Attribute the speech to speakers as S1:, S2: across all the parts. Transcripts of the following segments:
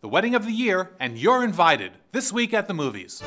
S1: the wedding of the year, and you're invited this week at the movies.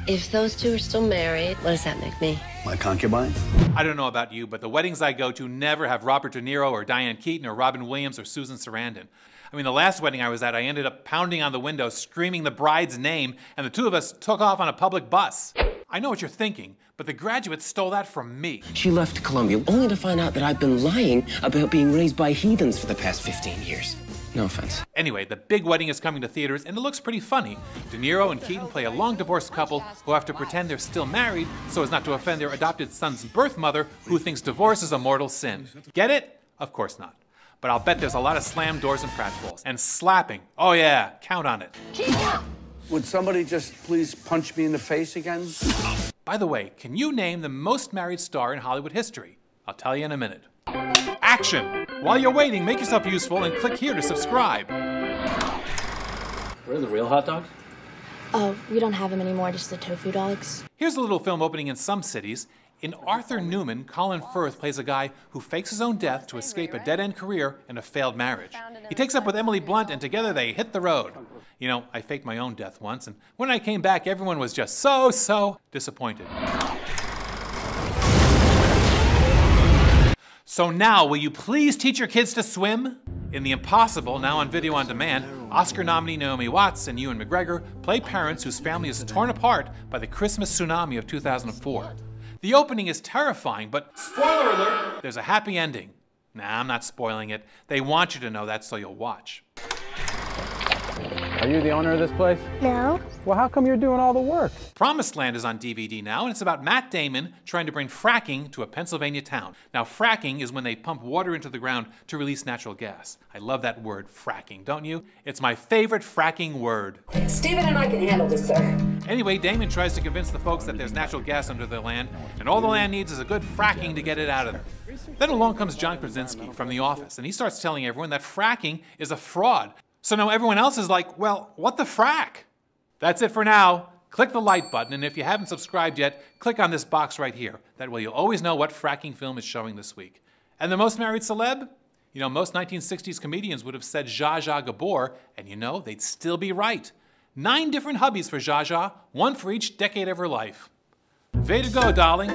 S2: If those two are still married, what does that make me?
S3: My concubine?
S1: I don't know about you, but the weddings I go to never have Robert De Niro or Diane Keaton or Robin Williams or Susan Sarandon. I mean, the last wedding I was at, I ended up pounding on the window, screaming the bride's name, and the two of us took off on a public bus. I know what you're thinking, but the graduates stole that from me.
S4: She left Columbia only to find out that I've been lying about being raised by heathens for the past 15 years. No offense.
S1: Anyway, the big wedding is coming to theaters, and it looks pretty funny. De Niro and Keaton play a long-divorced couple who have to pretend they're still married so as not to offend their adopted son's birth mother, who thinks divorce is a mortal sin. Get it? Of course not. But I'll bet there's a lot of slammed doors and pratfalls. And slapping. Oh yeah, count on it.
S3: Would somebody just please punch me in the face again?
S1: By the way, can you name the most married star in Hollywood history? I'll tell you in a minute. Action! While you're waiting, make yourself useful and click here to subscribe.
S5: Where are the real hot dogs?
S6: Oh, we don't have them anymore, just the tofu dogs.
S1: Here's a little film opening in some cities. In Arthur Newman, Colin Firth plays a guy who fakes his own death to escape a dead-end career and a failed marriage. He takes up with Emily Blunt, and together they hit the road. You know, I faked my own death once, and when I came back, everyone was just so disappointed. So now, will you please teach your kids to swim? In The Impossible, now on video on demand, Oscar nominee Naomi Watts and Ewan McGregor play parents whose family is torn apart by the Christmas tsunami of 2004. The opening is terrifying, but spoiler alert, there's a happy ending. Nah, I'm not spoiling it. They want you to know that, so you'll watch.
S7: Are you the owner of this place?
S6: No.
S7: Well, how come you're doing all the work?
S1: Promised Land is on DVD now, and it's about Matt Damon trying to bring fracking to a Pennsylvania town. Now, fracking is when they pump water into the ground to release natural gas. I love that word, fracking, don't you? It's my favorite fracking word.
S8: Stephen and I can handle this, sir.
S1: Anyway, Damon tries to convince the folks that there's natural gas under their land, and all the land needs is a good fracking to get it out of there. Then along comes John Krasinski from The Office, and he starts telling everyone that fracking is a fraud. So now everyone else is like, well, what the frack? That's it for now. Click the like button, and if you haven't subscribed yet, click on this box right here. That way you'll always know what fracking film is showing this week. And the most married celeb? You know, most 1960s comedians would have said Zsa Zsa Gabor, and you know, they'd still be right. 9 different hubbies for Zsa Zsa, 1 for each decade of her life. Way to go, darling.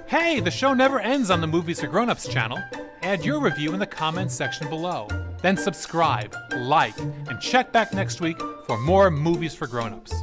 S1: Hey, the show never ends on the Movies for Grownups channel. Add your review in the comments section below. Then subscribe, like, and check back next week for more Movies for Grownups.